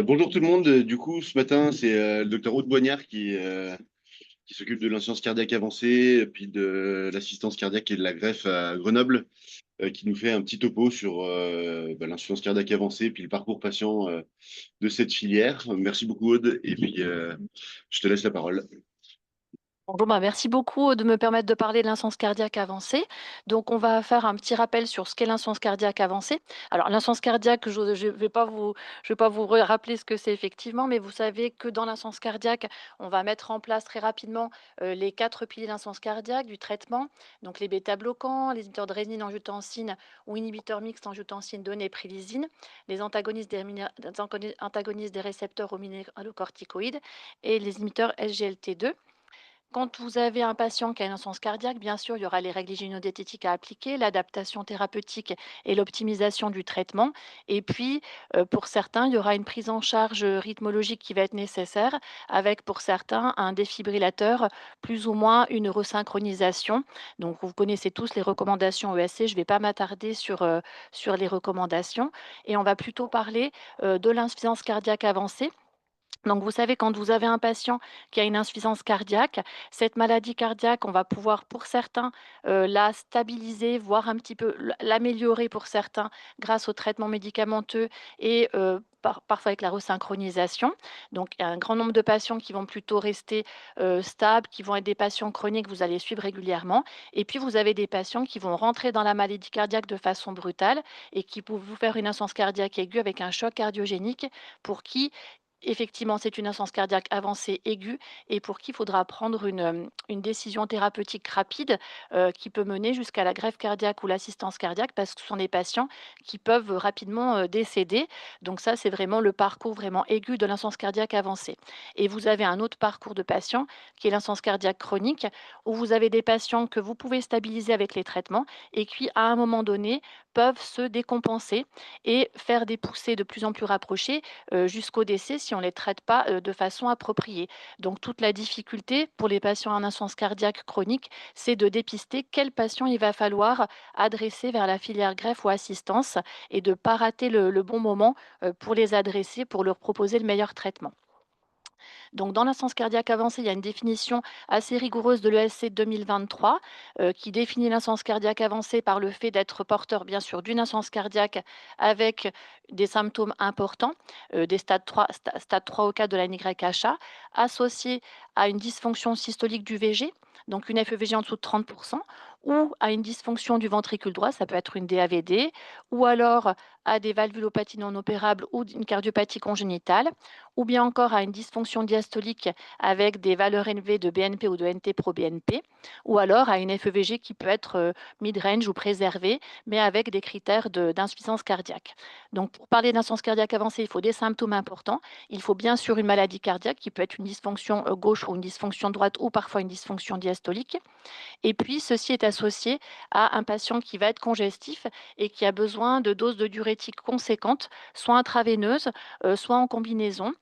Bonjour tout le monde. Du coup, ce matin, c'est le docteur Aude Boignard qui s'occupe de l'insuffisance cardiaque avancée, puis de l'assistance cardiaque et de la greffe à Grenoble, qui nous fait un petit topo sur l'insuffisance cardiaque avancée, puis le parcours patient de cette filière. Merci beaucoup, Aude, et puis je te laisse la parole. Bonjour, merci beaucoup de me permettre de parler de l'insuffisance cardiaque avancée. Donc, on va faire un petit rappel sur ce qu'est l'insuffisance cardiaque avancée. Alors, l'insuffisance cardiaque, je ne vais pas vous rappeler ce que c'est effectivement, mais vous savez que dans l'insuffisance cardiaque, on va mettre en place très rapidement les quatre piliers de l'insuffisance cardiaque, du traitement, donc les bêta-bloquants, les inhibiteurs de résine-angiotensine ou inhibiteurs mixtes angiotensin-2-néprilysine, les antagonistes des récepteurs aux minéralocorticoïdes et les inhibiteurs SGLT2. Quand vous avez un patient qui a une insuffisance cardiaque, bien sûr, il y aura les règles hygiéno-diététiques à appliquer, l'adaptation thérapeutique et l'optimisation du traitement. Et puis, pour certains, il y aura une prise en charge rythmologique qui va être nécessaire, avec pour certains un défibrillateur, plus ou moins une resynchronisation. Donc, vous connaissez tous les recommandations ESC, je ne vais pas m'attarder sur les recommandations. Et on va plutôt parler de l'insuffisance cardiaque avancée. Donc, vous savez, quand vous avez un patient qui a une insuffisance cardiaque, cette maladie cardiaque, on va pouvoir, pour certains, la stabiliser, voire un petit peu l'améliorer pour certains grâce au traitement médicamenteux et parfois avec la resynchronisation. Donc, il y a un grand nombre de patients qui vont plutôt rester stables, qui vont être des patients chroniques que vous allez suivre régulièrement. Et puis, vous avez des patients qui vont rentrer dans la maladie cardiaque de façon brutale et qui peuvent vous faire une insuffisance cardiaque aiguë avec un choc cardiogénique pour qui effectivement, c'est une insuffisance cardiaque avancée aiguë et pour qui il faudra prendre une décision thérapeutique rapide, qui peut mener jusqu'à la greffe cardiaque ou l'assistance cardiaque parce que ce sont des patients qui peuvent rapidement, décéder. Donc ça, c'est vraiment le parcours vraiment aigu de l'insuffisance cardiaque avancée. Et vous avez un autre parcours de patients qui est l'insuffisance cardiaque chronique, où vous avez des patients que vous pouvez stabiliser avec les traitements et qui, à un moment donné, peuvent se décompenser et faire des poussées de plus en plus rapprochées, jusqu'au décès si on ne les traite pas, de façon appropriée. Donc toute la difficulté pour les patients en insuffisance cardiaque chronique, c'est de dépister quel patient il va falloir adresser vers la filière greffe ou assistance et de ne pas rater le bon moment, pour les adresser, pour leur proposer le meilleur traitement. Donc, dans l'insuffisance cardiaque avancée, il y a une définition assez rigoureuse de l'ESC 2023 qui définit l'insuffisance cardiaque avancée par le fait d'être porteur, bien sûr, d'une insuffisance cardiaque avec des symptômes importants, des stade 3 au 4 de la NYHA, associés à une dysfonction systolique du VG, donc une FEVG en dessous de 30%, ou à une dysfonction du ventricule droit, ça peut être une DAVD, ou alors à des valvulopathies non opérables ou une cardiopathie congénitale, ou bien encore à une dysfonction diastolique avec des valeurs élevées de BNP ou de NT-proBNP, ou alors à une FEVG qui peut être mid-range ou préservée, mais avec des critères d'insuffisance cardiaque. Donc, pour parler d'insuffisance cardiaque avancée, il faut des symptômes importants. Il faut bien sûr une maladie cardiaque qui peut être une dysfonction gauche ou une dysfonction droite ou parfois une dysfonction diastolique. Et puis, ceci est associé à un patient qui va être congestif et qui a besoin de doses de diurétiques conséquentes, soit intraveineuses, soit en combinaison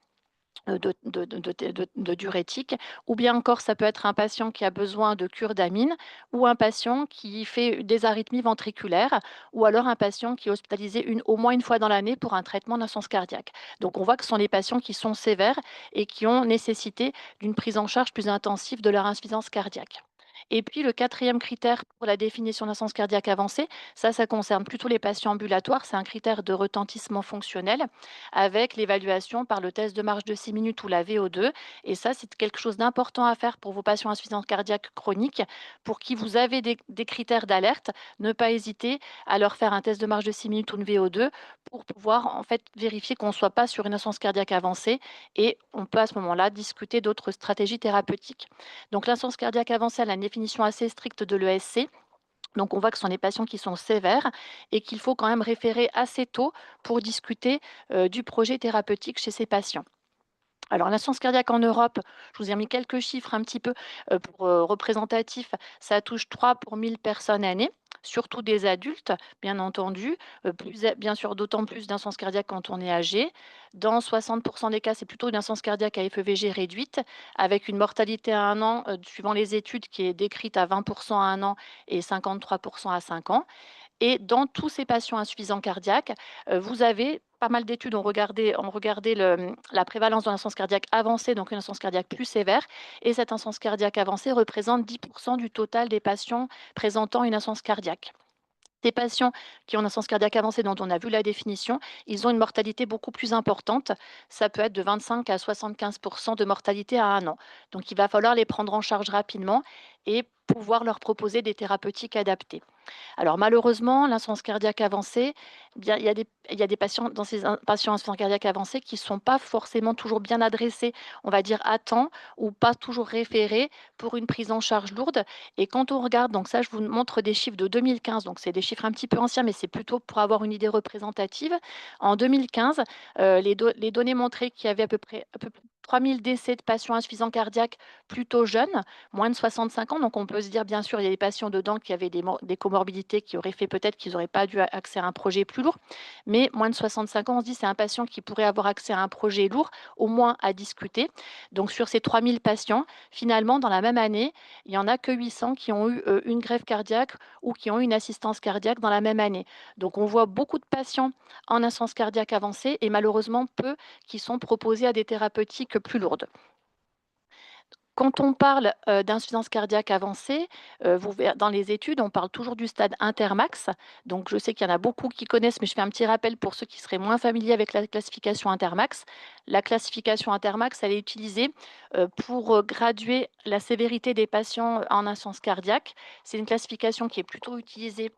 de diurétiques, ou bien encore ça peut être un patient qui a besoin de cure d'amine, ou un patient qui fait des arythmies ventriculaires, ou alors un patient qui est hospitalisé au moins une fois dans l'année pour un traitement d'insuffisance cardiaque. Donc on voit que ce sont les patients qui sont sévères et qui ont nécessité d'une prise en charge plus intensive de leur insuffisance cardiaque. Et puis le quatrième critère pour la définition d'insuffisance cardiaque avancée, ça concerne plutôt les patients ambulatoires, c'est un critère de retentissement fonctionnel avec l'évaluation par le test de marche de 6 minutes ou la VO2. Et ça, c'est quelque chose d'important à faire pour vos patients insuffisance cardiaque chronique, pour qui vous avez des critères d'alerte. Ne pas hésiter à leur faire un test de marche de 6 minutes ou une VO2 pour pouvoir en fait vérifier qu'on ne soit pas sur une insuffisance cardiaque avancée et on peut à ce moment-là discuter d'autres stratégies thérapeutiques. Donc l'insuffisance cardiaque avancée a une définition assez stricte de l'ESC. Donc, on voit que ce sont des patients qui sont sévères et qu'il faut quand même référer assez tôt pour discuter du projet thérapeutique chez ces patients. Alors, l'insuffisance cardiaque en Europe, je vous ai mis quelques chiffres un petit peu pour représentatifs. Ça touche 3 pour 1000 personnes année, surtout des adultes, bien entendu. Bien sûr, d'autant plus d'insuffisance cardiaque quand on est âgé. Dans 60% des cas, c'est plutôt une insuffisance cardiaque à FEVG réduite, avec une mortalité à 1 an, suivant les études, qui est décrite à 20% à 1 an et 53% à 5 ans. Et dans tous ces patients insuffisants cardiaques, vous avez pas mal d'études ont regardé la prévalence de l'insuffisance cardiaque avancée, donc une insuffisance cardiaque plus sévère, et cette insuffisance cardiaque avancée représente 10 du total des patients présentant une insuffisance cardiaque. Ces patients qui ont une insuffisance cardiaque avancée dont on a vu la définition, ils ont une mortalité beaucoup plus importante. Ça peut être de 25 à 75 de mortalité à 1 an. Donc il va falloir les prendre en charge rapidement et pouvoir leur proposer des thérapeutiques adaptées. Alors malheureusement, l'insuffisance cardiaque avancée, bien, il y a des patients dans ces patients insuffisance cardiaque avancée qui ne sont pas forcément toujours bien adressés, on va dire à temps, ou pas toujours référés pour une prise en charge lourde. Et quand on regarde, donc ça, je vous montre des chiffres de 2015, donc c'est des chiffres un petit peu anciens, mais c'est plutôt pour avoir une idée représentative. En 2015, les données montraient qu'il y avait à peu près 3000 décès de patients insuffisants cardiaques plutôt jeunes, moins de 65 ans. Donc on peut se dire, bien sûr, il y a des patients dedans qui avaient des comorbidités qui auraient fait peut-être qu'ils n'auraient pas dû accès à un projet plus lourd. Mais moins de 65 ans, on se dit, c'est un patient qui pourrait avoir accès à un projet lourd, au moins à discuter. Donc sur ces 3000 patients, finalement, dans la même année, il n'y en a que 800 qui ont eu une greffe cardiaque ou qui ont eu une assistance cardiaque dans la même année. Donc on voit beaucoup de patients en insuffisance cardiaque avancée et malheureusement peu qui sont proposés à des thérapeutiques plus lourdes. Quand on parle, d'insuffisance cardiaque avancée, vous ver dans les études, on parle toujours du stade intermax. Donc je sais qu'il y en a beaucoup qui connaissent, mais je fais un petit rappel pour ceux qui seraient moins familiers avec la classification intermax. La classification intermax, elle est utilisée, pour, graduer la sévérité des patients en insuffisance cardiaque. C'est une classification qui est plutôt utilisée,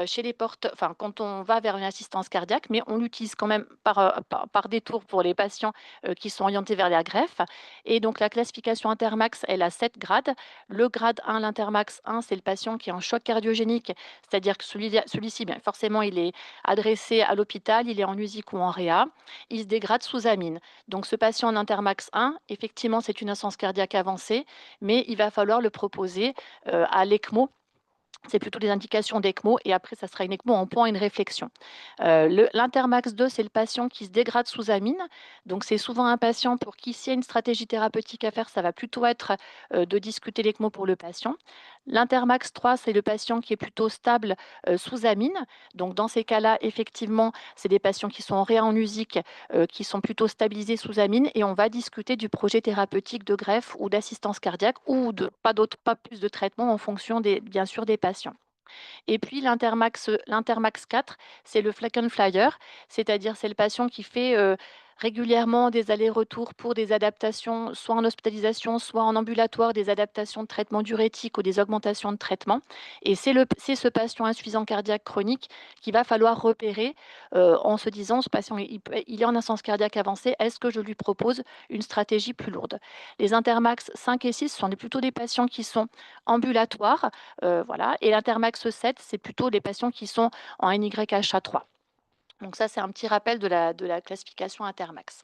chez les enfin, quand on va vers une assistance cardiaque, mais on l'utilise quand même par détour pour les patients, qui sont orientés vers la greffe. Et donc la classification Intermax, elle a 7 grades. Le grade 1, l'Intermax 1, c'est le patient qui est en choc cardiogénique, c'est-à-dire que celui-ci, bien forcément, il est adressé à l'hôpital, il est en USIC ou en réa, il se dégrade sous amine. Donc ce patient en Intermax 1, effectivement, c'est une insuffisance cardiaque avancée, mais il va falloir le proposer, à l'ECMO. C'est plutôt des indications d'ECMO et après ça sera une ECMO en point et une réflexion. L'Intermax 2, c'est le patient qui se dégrade sous amine. Donc c'est souvent un patient pour qui s'il y a une stratégie thérapeutique à faire, ça va plutôt être, de discuter l'ECMO pour le patient. L'Intermax 3, c'est le patient qui est plutôt stable, sous amine. Donc dans ces cas-là, effectivement, c'est des patients qui sont en réa en USIC, qui sont plutôt stabilisés sous amine et on va discuter du projet thérapeutique de greffe ou d'assistance cardiaque ou de pas plus de traitement en fonction des bien sûr des patients. Et puis l'Intermax 4, c'est le Flecken Flyer, c'est-à-dire c'est le patient qui fait, régulièrement des allers-retours pour des adaptations, soit en hospitalisation, soit en ambulatoire, des adaptations de traitement diurétique ou des augmentations de traitement. Et c'est ce patient insuffisant cardiaque chronique qu'il va falloir repérer, en se disant: «Ce patient, il est en insuffisance cardiaque avancée, est-ce que je lui propose une stratégie plus lourde?» Les Intermax 5 et 6 sont plutôt des patients qui sont ambulatoires, voilà, et l'Intermax 7, c'est plutôt les patients qui sont en NYHA3. Donc ça, c'est un petit rappel de la classification Intermax.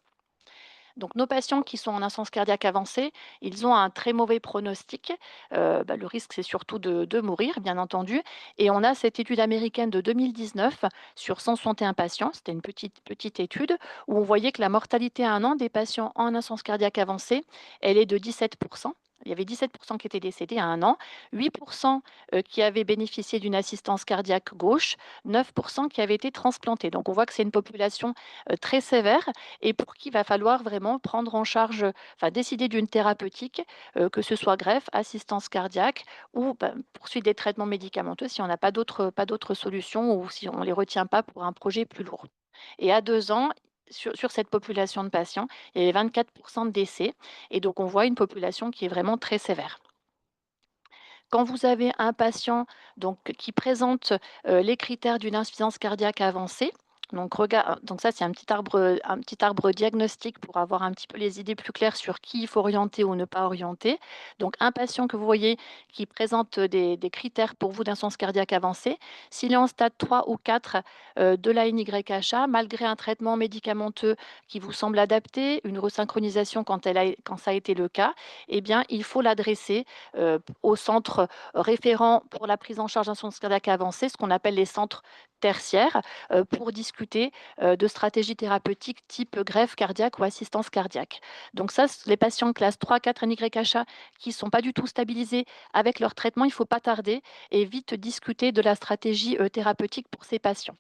Donc nos patients qui sont en insuffisance cardiaque avancée, ils ont un très mauvais pronostic. Le risque, c'est surtout de mourir, bien entendu. Et on a cette étude américaine de 2019 sur 161 patients, c'était une petite étude, où on voyait que la mortalité à 1 an des patients en insuffisance cardiaque avancée, elle est de 17. Il y avait 17 qui étaient décédés à 1 an, 8 qui avaient bénéficié d'une assistance cardiaque gauche, 9 qui avaient été transplantés. Donc on voit que c'est une population, très sévère et pour qui il va falloir vraiment prendre en charge, enfin décider d'une thérapeutique, que ce soit greffe, assistance cardiaque ou, poursuite des traitements médicamenteux si on n'a pas d'autres solutions ou si on ne les retient pas pour un projet plus lourd. Et à 2 ans, sur cette population de patients, il y avait 24 de décès et donc on voit une population qui est vraiment très sévère. Quand vous avez un patient donc qui présente, les critères d'une insuffisance cardiaque avancée, donc ça c'est un petit arbre diagnostique pour avoir un petit peu les idées plus claires sur qui il faut orienter ou ne pas orienter. Donc un patient que vous voyez qui présente, des critères pour vous d'insuffisance cardiaque avancée, s'il est en stade 3 ou 4, de la NYHA, malgré un traitement médicamenteux qui vous semble adapté, une resynchronisation quand ça a été le cas, eh bien il faut l'adresser, au centre référent pour la prise en charge d'insuffisance cardiaque avancée, ce qu'on appelle les centres tertiaires, pour discuter, de stratégies thérapeutiques type greffe cardiaque ou assistance cardiaque. Donc ça, les patients classe 3, 4 NYHA qui ne sont pas du tout stabilisés avec leur traitement, il ne faut pas tarder et vite discuter de la stratégie, thérapeutique pour ces patients.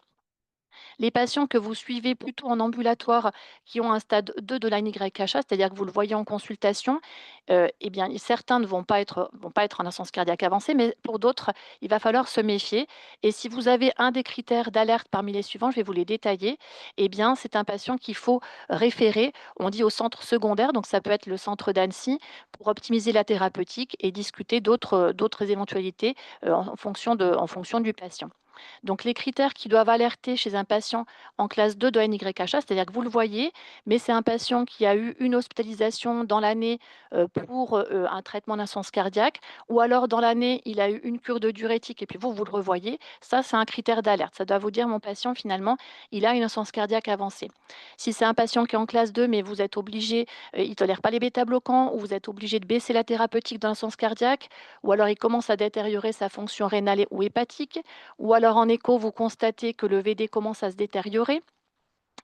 Les patients que vous suivez plutôt en ambulatoire, qui ont un stade 2 de l'ANYHA, c'est-à-dire que vous le voyez en consultation, eh bien, certains ne vont pas être en insuffisance cardiaque avancée, mais pour d'autres, il va falloir se méfier et si vous avez un des critères d'alerte parmi les suivants, je vais vous les détailler, eh bien, c'est un patient qu'il faut référer, on dit au centre secondaire, donc ça peut être le centre d'Annecy, pour optimiser la thérapeutique et discuter d'autres éventualités, en fonction du patient. Donc les critères qui doivent alerter chez un patient en classe 2 de NYHA, c'est-à-dire que vous le voyez, mais c'est un patient qui a eu une hospitalisation dans l'année, pour, un traitement d'insuffisance cardiaque ou alors dans l'année, il a eu une cure de diurétique et puis vous, vous le revoyez, ça, c'est un critère d'alerte. Ça doit vous dire: «Mon patient finalement, il a une insuffisance cardiaque avancée». Si c'est un patient qui est en classe 2, mais vous êtes obligé, il ne tolère pas les bêta-bloquants ou vous êtes obligé de baisser la thérapeutique dans l'insuffisance cardiaque ou alors il commence à détériorer sa fonction rénale ou hépatique, ou alors en écho, vous constatez que le VD commence à se détériorer,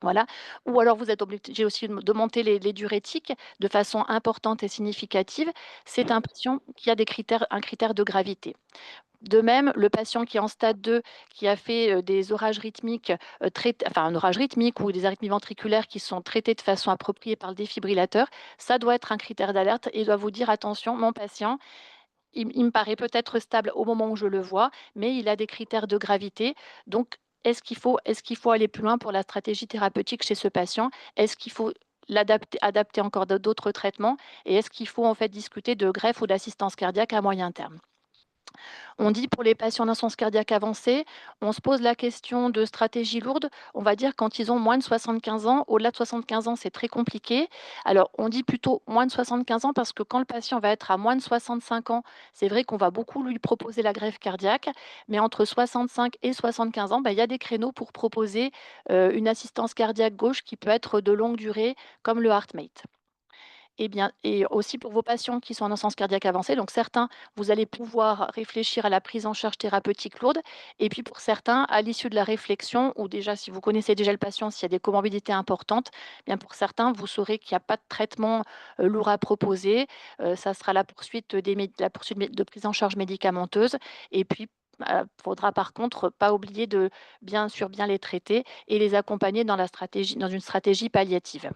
voilà. Ou alors vous êtes obligé aussi de monter les diurétiques de façon importante et significative. C'est un patient qui a un critère de gravité. De même, le patient qui est en stade 2, qui a fait, des orages rythmiques, enfin un orage rythmique ou des arythmies ventriculaires qui sont traités de façon appropriée par le défibrillateur, ça doit être un critère d'alerte et doit vous dire: «Attention, mon patient, il me paraît peut-être stable au moment où je le vois, mais il a des critères de gravité. Donc, est-ce qu'il faut aller plus loin pour la stratégie thérapeutique chez ce patient? Est-ce qu'il faut adapter encore d'autres traitements? Et est-ce qu'il faut en fait discuter de greffe ou d'assistance cardiaque à moyen terme? On dit pour les patients d'insuffisance cardiaque avancée, on se pose la question de stratégie lourde, on va dire quand ils ont moins de 75 ans. Au-delà de 75 ans, c'est très compliqué. Alors, on dit plutôt moins de 75 ans parce que quand le patient va être à moins de 65 ans, c'est vrai qu'on va beaucoup lui proposer la greffe cardiaque, mais entre 65 et 75 ans, bah, il y a des créneaux pour proposer une assistance cardiaque gauche qui peut être de longue durée, comme le HeartMate. Eh bien et aussi pour vos patients qui sont en insuffisance cardiaque avancée, donc certains, vous allez pouvoir réfléchir à la prise en charge thérapeutique lourde et puis pour certains, à l'issue de la réflexion ou déjà si vous connaissez déjà le patient, s'il y a des comorbidités importantes, eh bien pour certains, vous saurez qu'il n'y a pas de traitement, lourd à proposer. Ça sera la poursuite de prise en charge médicamenteuse et puis, faudra par contre pas oublier de bien sûr bien les traiter et les accompagner dans une stratégie palliative.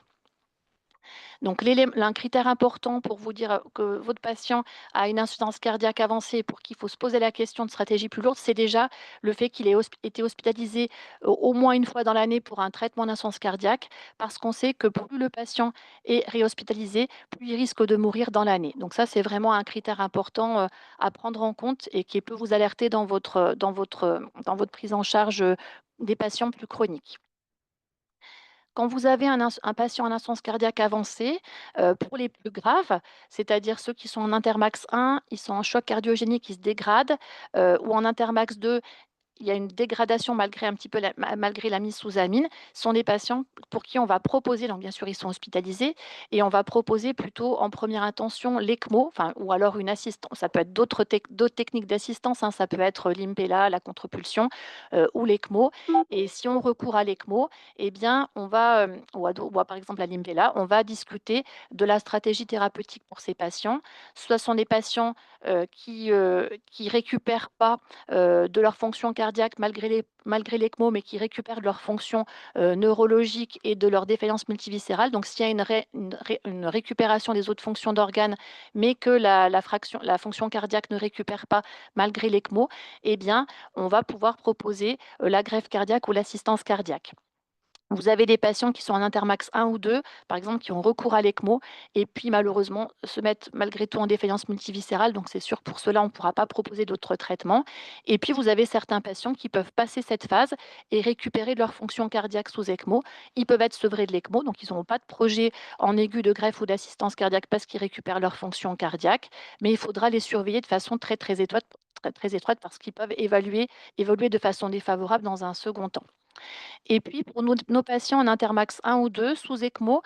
Donc un critère important pour vous dire, que votre patient a une insuffisance cardiaque avancée pour qu'il faut se poser la question de stratégie plus lourde, c'est déjà le fait qu'il ait été hospitalisé au moins une fois dans l'année pour un traitement d'insuffisance cardiaque, parce qu'on sait que plus le patient est réhospitalisé, plus il risque de mourir dans l'année. Donc ça, c'est vraiment un critère important, à prendre en compte et qui peut vous alerter dans votre prise en charge, des patients plus chroniques. Quand vous avez un patient en insuffisance cardiaque avancée, pour les plus graves, c'est-à-dire ceux qui sont en intermax 1, ils sont en choc cardiogénique, ils se dégradent, ou en intermax 2, il y a une dégradation malgré un petit peu malgré la mise sous amine. Ce sont des patients pour qui on va proposer donc bien sûr, ils sont hospitalisés et on va proposer plutôt en première intention l'ECMO, enfin ou alors une assistance. Ça peut être d'autres techniques d'assistance, hein, ça peut être l'Impella, la contrepulsion, ou l'ECMO et si on recourt à l'ECMO eh bien, on va, par exemple à l'Impella, on va discuter de la stratégie thérapeutique pour ces patients. Soit ce sont des patients, qui récupèrent pas de leur fonction cardiaque malgré l'ECMO, mais qui récupèrent de leur fonction, neurologique et de leur défaillance multiviscérale. Donc s'il y a une récupération des autres fonctions d'organes, mais que la fonction cardiaque ne récupère pas malgré l'ECMO, eh bien, on va pouvoir proposer, la greffe cardiaque ou l'assistance cardiaque. Vous avez des patients qui sont en intermax 1 ou 2, par exemple, qui ont recours à l'ECMO et puis malheureusement se mettent malgré tout en défaillance multiviscérale. Donc c'est sûr pour cela on ne pourra pas proposer d'autres traitements. Et puis vous avez certains patients qui peuvent passer cette phase et récupérer de leur fonction cardiaque sous ECMO. Ils peuvent être sevrés de l'ECMO, donc ils n'auront pas de projet en aigu de greffe ou d'assistance cardiaque parce qu'ils récupèrent leur fonction cardiaque. Mais il faudra les surveiller de façon très, très étroite, très, très étroite parce qu'ils peuvent évoluer de façon défavorable dans un second temps. Et puis pour nos patients en intermax 1 ou 2 sous ECMO,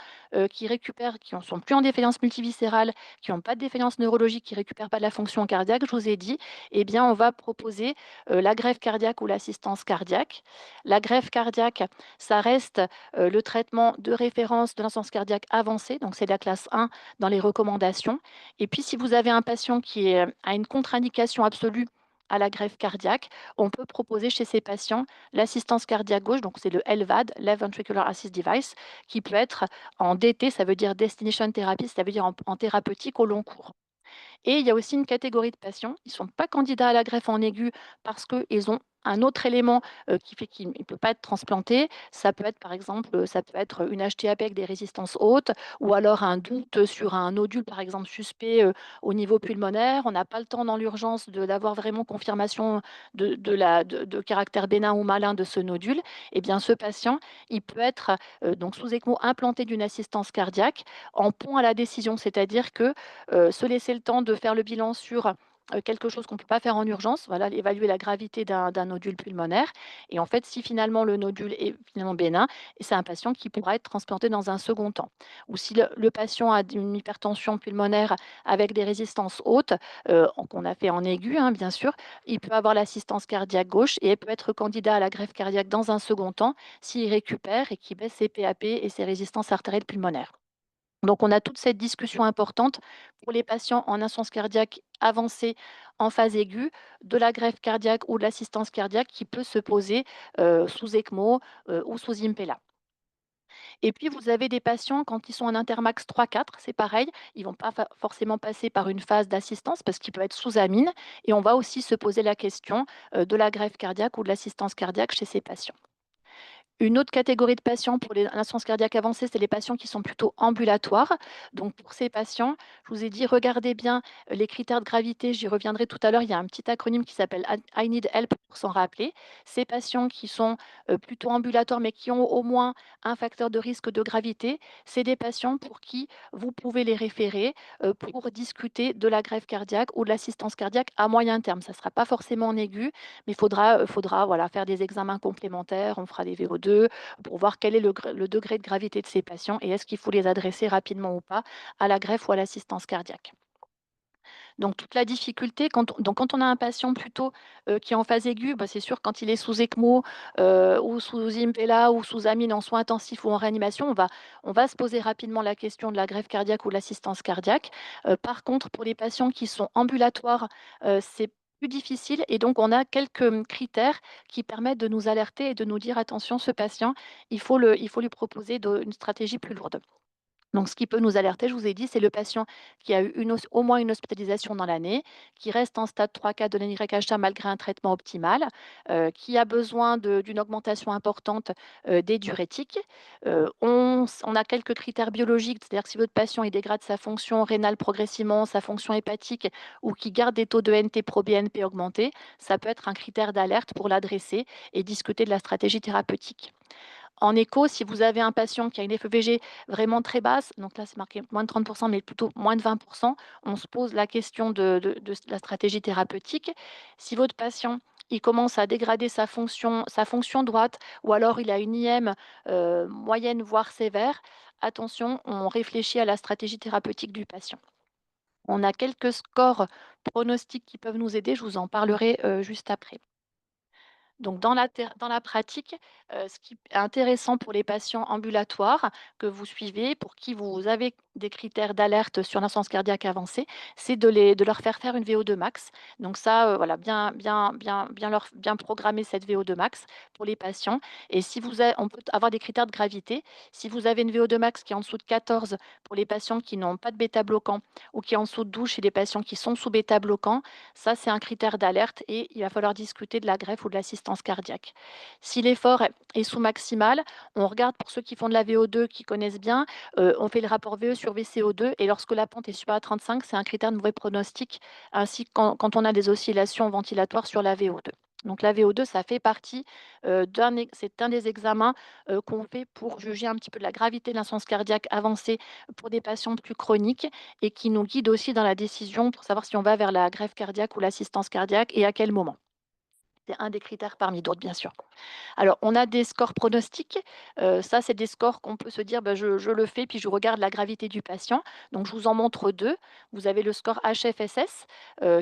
qui ne sont plus en défaillance multiviscérale, qui n'ont pas de défaillance neurologique, qui ne récupèrent pas de la fonction cardiaque, je vous ai dit, eh bien on va proposer, la greffe cardiaque ou l'assistance cardiaque. La greffe cardiaque, ça reste, le traitement de référence de l'insuffisance cardiaque avancée, donc c'est la classe 1 dans les recommandations. Et puis si vous avez un patient qui a une contre-indication absolue à la greffe cardiaque, on peut proposer chez ces patients l'assistance cardiaque gauche, donc c'est le LVAD, Left Ventricular Assist Device, qui peut être en DT, ça veut dire Destination Therapy, ça veut dire en thérapeutique au long cours. Et il y a aussi une catégorie de patients, ils ne sont pas candidats à la greffe en aigu parce qu'ils ont un autre élément, qui fait qu'il ne peut pas être transplanté. Ça peut être, par exemple, ça peut être une HTA-P avec des résistances hautes ou alors un doute sur un nodule, par exemple, suspect, au niveau pulmonaire. On n'a pas le temps dans l'urgence d'avoir vraiment confirmation de caractère bénin ou malin de ce nodule. Et bien, ce patient, il peut être, donc sous ECMO implanté d'une assistance cardiaque en pont à la décision. C'est-à-dire que se laisser le temps de faire le bilan sur, quelque chose qu'on ne peut pas faire en urgence, voilà, évaluer la gravité d'un nodule pulmonaire et en fait, si finalement le nodule est finalement bénin, c'est un patient qui pourra être transplanté dans un second temps. Ou si le patient a une hypertension pulmonaire avec des résistances hautes, qu'on a fait en aigu, hein, bien sûr, il peut avoir l'assistance cardiaque gauche et peut être candidat à la greffe cardiaque dans un second temps s'il récupère et qu'il baisse ses PAP et ses résistances artérielles pulmonaires. Donc, on a toute cette discussion importante pour les patients en insuffisance cardiaque avancée en phase aiguë, de la greffe cardiaque ou de l'assistance cardiaque qui peut se poser sous ECMO ou sous Impella. Et puis, vous avez des patients, quand ils sont en intermax 3-4, c'est pareil, ils ne vont pas forcément passer par une phase d'assistance parce qu'ils peuvent être sous amine. Et on va aussi se poser la question de la greffe cardiaque ou de l'assistance cardiaque chez ces patients. Une autre catégorie de patients pour l'insuffisance cardiaque avancée, c'est les patients qui sont plutôt ambulatoires. Donc pour ces patients, je vous ai dit, regardez bien les critères de gravité, j'y reviendrai tout à l'heure, il y a un petit acronyme qui s'appelle I need help pour s'en rappeler. Ces patients qui sont plutôt ambulatoires mais qui ont au moins un facteur de risque de gravité, c'est des patients pour qui vous pouvez les référer pour discuter de la greffe cardiaque ou de l'assistance cardiaque à moyen terme. Ça ne sera pas forcément en aigu, mais il faudra voilà, faire des examens complémentaires, on fera des VO2 pour voir quel est le degré de gravité de ces patients et est-ce qu'il faut les adresser rapidement ou pas à la greffe ou à l'assistance cardiaque. Donc toute la difficulté quand on a un patient plutôt, qui est en phase aiguë, bah, c'est sûr quand il est sous ECMO, ou sous Impella ou sous amine en soins intensifs ou en réanimation, on va se poser rapidement la question de la greffe cardiaque ou de l'assistance cardiaque. Par contre pour les patients qui sont ambulatoires, c'est plus difficile et donc on a quelques, critères qui permettent de nous alerter et de nous dire: «Attention, ce patient, il faut lui proposer une stratégie plus lourde». Donc ce qui peut nous alerter, je vous ai dit, c'est le patient qui a eu au moins une hospitalisation dans l'année, qui reste en stade 3-4 de l'NYHA malgré un traitement optimal, qui a besoin d'une augmentation importante, des diurétiques. On a quelques critères biologiques, c'est-à-dire que si votre patient il dégrade sa fonction rénale progressivement, sa fonction hépatique ou qui garde des taux de NT-proBNP augmentés, ça peut être un critère d'alerte pour l'adresser et discuter de la stratégie thérapeutique. En écho, si vous avez un patient qui a une FEVG vraiment très basse, donc là c'est marqué moins de 30 mais plutôt moins de 20, on se pose la question de la stratégie thérapeutique. Si votre patient, il commence à dégrader sa fonction droite ou alors il a une IM, moyenne voire sévère, attention, on réfléchit à la stratégie thérapeutique du patient. On a quelques scores pronostiques qui peuvent nous aider, je vous en parlerai, juste après. Donc dans la pratique, ce qui est intéressant pour les patients ambulatoires que vous suivez, pour qui vous avez des critères d'alerte sur l'insuffisance cardiaque avancée, c'est de leur faire une VO2 max. Donc ça, voilà, bien programmer cette VO2 max pour les patients et si on peut avoir des critères de gravité. Si vous avez une VO2 max qui est en dessous de 14 pour les patients qui n'ont pas de bêta-bloquant ou qui est en dessous de 12 chez les patients qui sont sous bêta-bloquant, ça, c'est un critère d'alerte et il va falloir discuter de la greffe ou de l'assistance cardiaque. Si l'effort est sous maximal, on regarde pour ceux qui font de la VO2, qui connaissent bien, on fait le rapport VE sur VCO2 et lorsque la pente est supérieure à 35, c'est un critère de mauvais pronostic, ainsi que quand on a des oscillations ventilatoires sur la VO2. Donc la VO2, ça fait partie, c'est un des examens qu'on fait pour juger un petit peu de la gravité de l'insuffisance cardiaque avancée pour des patients plus chroniques et qui nous guide aussi dans la décision pour savoir si on va vers la greffe cardiaque ou l'assistance cardiaque et à quel moment. C'est un des critères parmi d'autres, bien sûr. Alors, on a des scores pronostiques. Ça, c'est des scores qu'on peut se dire: «Bah, je le fais, puis je regarde la gravité du patient». Donc je vous en montre 2. Vous avez le score HFSS,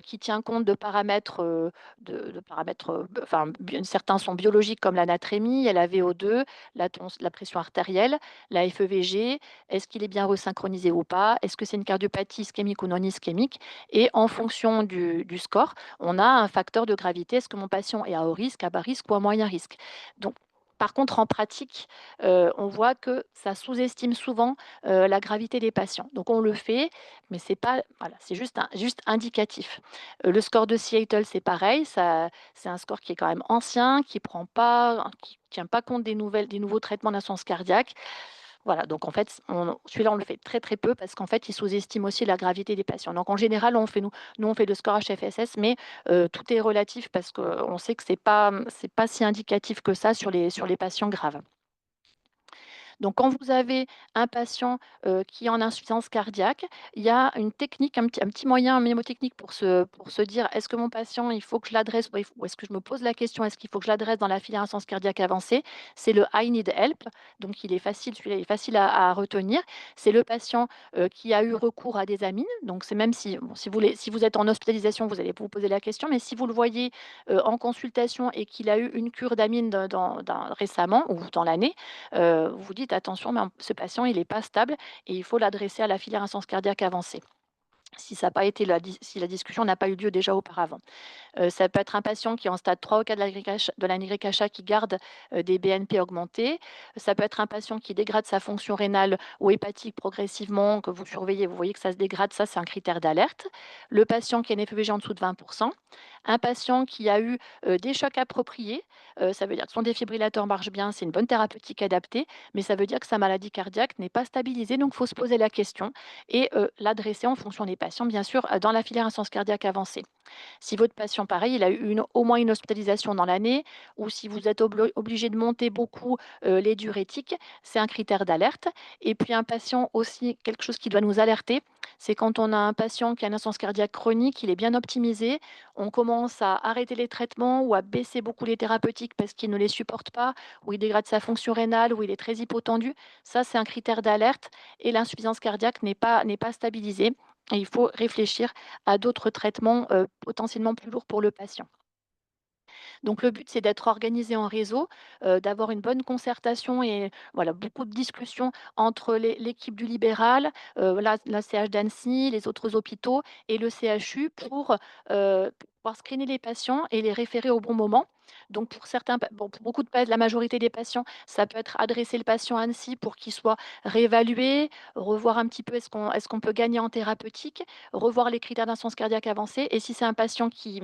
qui tient compte de paramètres, de paramètres, enfin, certains sont biologiques comme l'anatrémie, il y a la VO2, la pression artérielle, la FEVG. Est-ce qu'il est bien resynchronisé ou pas? Est-ce que c'est une cardiopathie ischémique ou non ischémique? Et en fonction du score, on a un facteur de gravité. Est-ce que mon patient est à haut risque, à bas risque ou à moyen risque? Donc, par contre, en pratique, on voit que ça sous-estime souvent, la gravité des patients. Donc on le fait, mais c'est pas voilà, c'est juste indicatif. Le score de Seattle, c'est pareil, ça c'est un score qui est quand même ancien, qui tient pas compte des nouveaux traitements d'insuffisance cardiaque. Voilà, donc en fait, celui-là, on le fait très, très peu parce qu'en fait, il sous-estime aussi la gravité des patients. Donc en général, on fait le score HFSS, mais tout est relatif parce qu'on sait que c'est pas si indicatif que ça sur les patients graves. Donc quand vous avez un patient, qui est en insuffisance cardiaque, il y a une technique, un petit moyen mnémotechnique pour se dire: «Est-ce que mon patient, il faut que je l'adresse ou est-ce que je me pose la question, est-ce qu'il faut que je l'adresse dans la filière insuffisance cardiaque avancée?» C'est le I need help, donc il est facile, celui-là il est facile à retenir. C'est le patient, qui a eu recours à des amines, donc c'est même si bon, si vous êtes en hospitalisation, vous allez vous poser la question, mais si vous le voyez, en consultation et qu'il a eu une cure d'amine récemment ou dans l'année, vous vous dites: «Attention, mais ce patient, il est pas stable et il faut l'adresser à la filière insuffisance cardiaque avancée». Si ça n'a pas été si la discussion n'a pas eu lieu déjà auparavant. Ça peut être un patient qui est en stade 3 ou 4 de la NYHA qui garde, des BNP augmentés. Ça peut être un patient qui dégrade sa fonction rénale ou hépatique progressivement, que vous surveillez, vous voyez que ça se dégrade, ça c'est un critère d'alerte. Le patient qui a une FEVG en dessous de 20. Un patient qui a eu, des chocs appropriés, ça veut dire que son défibrillateur marche bien, c'est une bonne thérapeutique adaptée, mais ça veut dire que sa maladie cardiaque n'est pas stabilisée, donc il faut se poser la question et l'adresser en fonction des patients, bien sûr, dans la filière insuffisance cardiaque avancée. Si votre patient, pareil, il a eu au moins une hospitalisation dans l'année ou si vous êtes obligé de monter beaucoup, les diurétiques, c'est un critère d'alerte et puis un patient aussi, quelque chose qui doit nous alerter, c'est quand on a un patient qui a une insuffisance cardiaque chronique, il est bien optimisé, on commence à arrêter les traitements ou à baisser beaucoup les thérapeutiques parce qu'il ne les supporte pas, ou il dégrade sa fonction rénale, ou il est très hypotendu. Ça, c'est un critère d'alerte et l'insuffisance cardiaque n'est pas stabilisée et il faut réfléchir à d'autres traitements, potentiellement plus lourds pour le patient. Donc le but, c'est d'être organisé en réseau, d'avoir une bonne concertation et voilà, beaucoup de discussions entre l'équipe du libéral, la CH d'Annecy, les autres hôpitaux et le CHU pour pouvoir screener les patients et les référer au bon moment. Donc pour certains pa bon, pour beaucoup de pa la majorité des patients, ça peut être adresser le patient à Annecy pour qu'il soit réévalué, revoir un petit peu est-ce qu'on peut gagner en thérapeutique, revoir les critères d'insuffisance cardiaque avancée et si c'est un patient qui